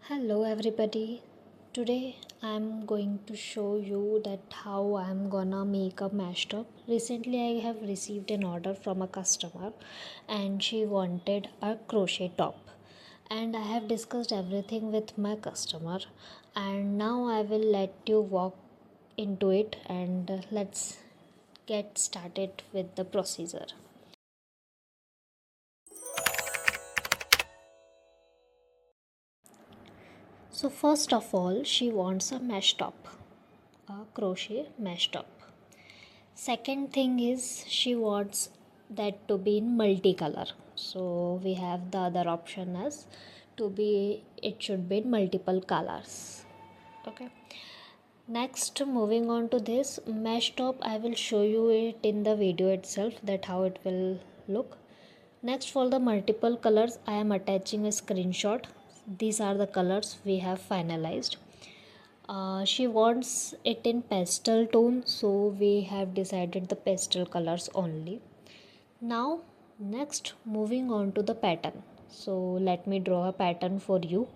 Hello everybody. Today I'm going to show you that how I'm gonna make a mashup. Recently I have received an order from a customer and she wanted a crochet top. And I have discussed everything with my customer and now I will let you walk into it and let's get started with the procedure. So first of all she wants a mesh top, a crochet mesh top. Second thing is she wants that to be in multicolor. So we have the other option as to be it should be in multiple colors. Okay. Next, moving on to this mesh top, I will show you it in the video itself that how it will look. Next, for the multiple colors, I am attaching a screenshot. These are the colors we have finalized. She wants it in pastel tone, so we have decided the pastel colors only. Now next, moving on to the pattern, so let me draw a pattern for you.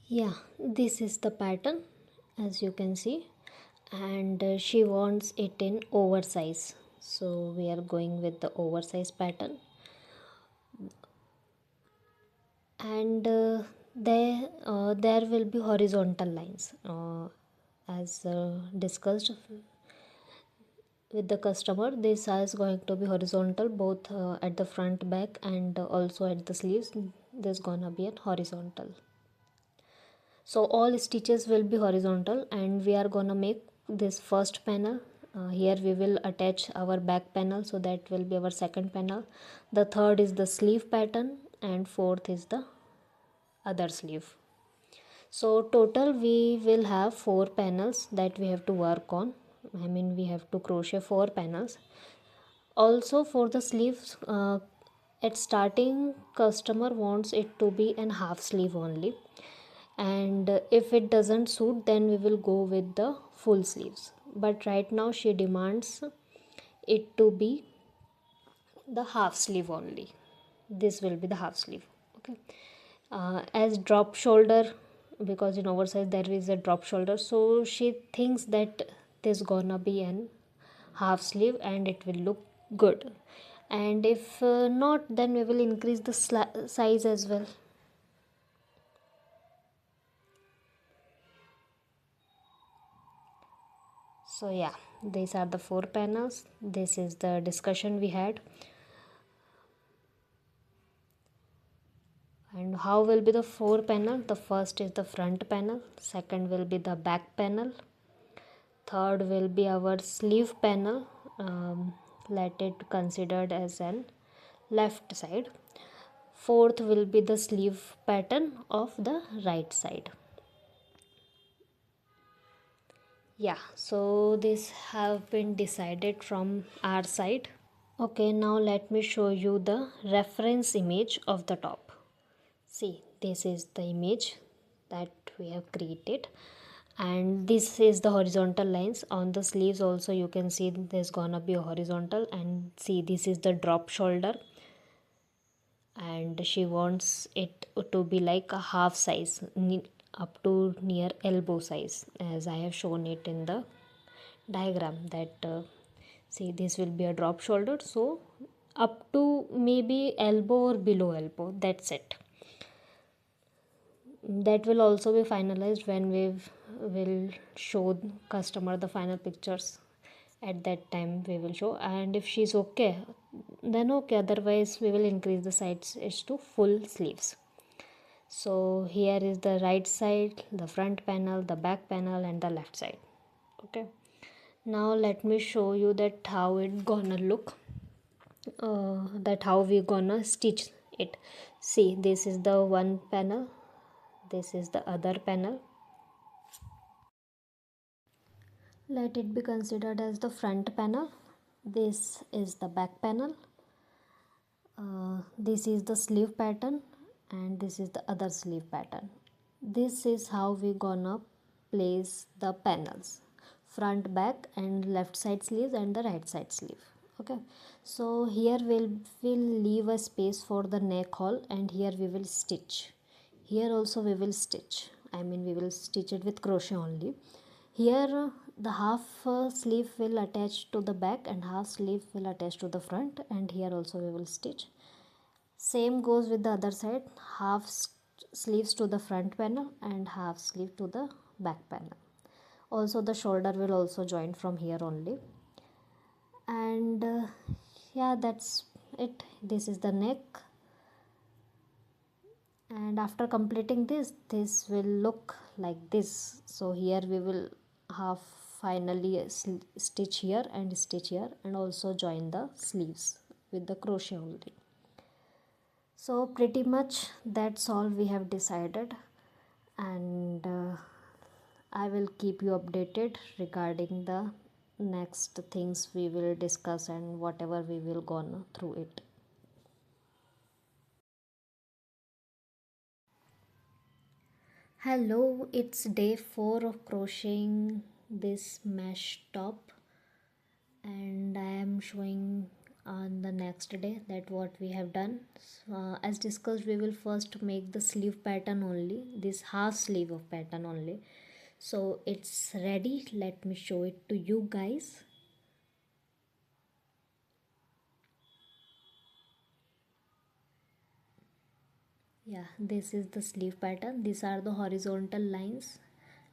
Yeah, this is the pattern as you can see, and she wants it in oversize, so we are going with the oversize pattern. And there will be horizontal lines as discussed with the customer. This is going to be horizontal both at the front, back, and also at the sleeves. There's gonna be a horizontal, so all stitches will be horizontal and we are gonna make this first panel. Here we will attach our back panel, so that will be our second panel. The third is the sleeve pattern and fourth is the other sleeve. So total we will have 4 panels that we have to work on. I mean, we have to crochet 4 panels. Also for the sleeves, at starting customer wants it to be an half sleeve only, and if it doesn't suit then we will go with the full sleeves, but right now she demands it to be the half sleeve only. This will be the half sleeve. Okay. As drop shoulder, because in oversize there is a drop shoulder, so she thinks that there's gonna be an half sleeve and it will look good, and if not then we will increase the size as well. So yeah, these are the 4 panels. This is the discussion we had. And how will be the 4 panel? The first is the front panel, second will be the back panel, third will be our sleeve panel. Let it considered as an left side. Fourth will be the sleeve pattern of the right side. Yeah, so this have been decided from our side. Okay, now let me show you the reference image of the top. See, this is the image that we have created, and this is the horizontal lines on the sleeves. Also you can see there's gonna be a horizontal, and see this is the drop shoulder, and she wants it to be like a half size, up to near elbow size, as I have shown it in the diagram that see this will be a drop shoulder, so up to maybe elbow or below elbow, that's it. That will also be finalized when we will show customer the final pictures. At that time we will show, and if she's okay then okay, otherwise we will increase the sides to full sleeves. So here is the right side, the front panel, the back panel, and the left side. Okay, now let me show you that how it gonna look, that how we gonna stitch it. See, this is the one panel, this is the other panel. Let it be considered as the front panel. This is the back panel. This is the sleeve pattern, and this is the other sleeve pattern. This is how we gonna place the panels, front, back, and left side sleeves and the right side sleeve. Okay, so here we'll leave a space for the neck hole, and here we will stitch. Here also we will stitch, I mean we will stitch it with crochet only. Here the half sleeve will attach to the back and half sleeve will attach to the front, and here also we will stitch. Same goes with the other side, half sleeves to the front panel and half sleeve to the back panel. Also the shoulder will also join from here only. And yeah, that's it. This is the neck, and after completing this will look like this. So here we will have finally stitch here and stitch here, and also join the sleeves with the crochet only. So pretty much that's all we have decided, and I will keep you updated regarding the next things we will discuss and whatever we will go through it. Hello, it's day 4 of crocheting this mesh top, and I am showing on the next day that what we have done. As discussed, we will first make the sleeve pattern only, this half sleeve of pattern only. So it's ready, let me show it to you guys. Yeah, this is the sleeve pattern. These are the horizontal lines,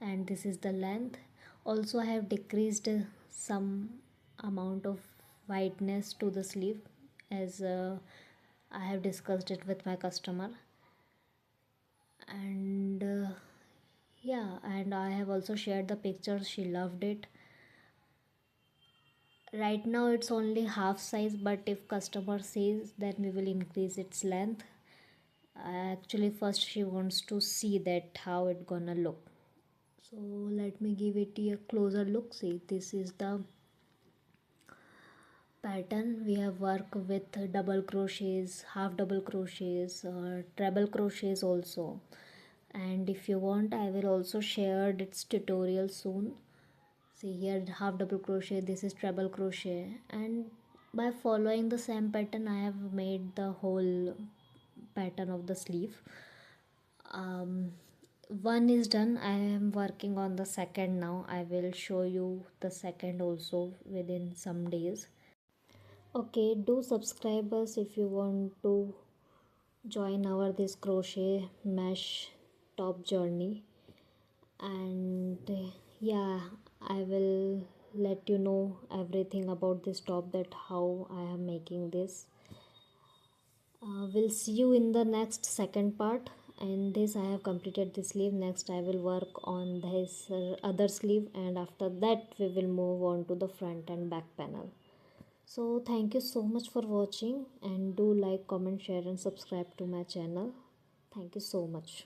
and this is the length. Also I have decreased some amount of wideness to the sleeve, as I have discussed it with my customer. And yeah, and I have also shared the pictures, she loved it. Right now it's only half size, but if customer says, then we will increase its length. Actually first she wants to see that how it gonna look. So let me give it a closer look. See, this is the pattern. We have worked with double crochets, half double crochets, treble crochets also. And if you want, I will also share its tutorial soon. See here, half double crochet, this is treble crochet, and by following the same pattern I have made the whole pattern of the sleeve. One is done, I am working on the second now. I will show you the second also within some days. Okay, do subscribe us if you want to join our this crochet mesh top journey. And yeah, I will let you know everything about this top, that how I am making this. We'll see you in the next second part. And this I have completed the sleeve. Next I will work on this other sleeve, and after that we will move on to the front and back panel. So thank you so much for watching, and do like, comment, share and subscribe to my channel. Thank you so much.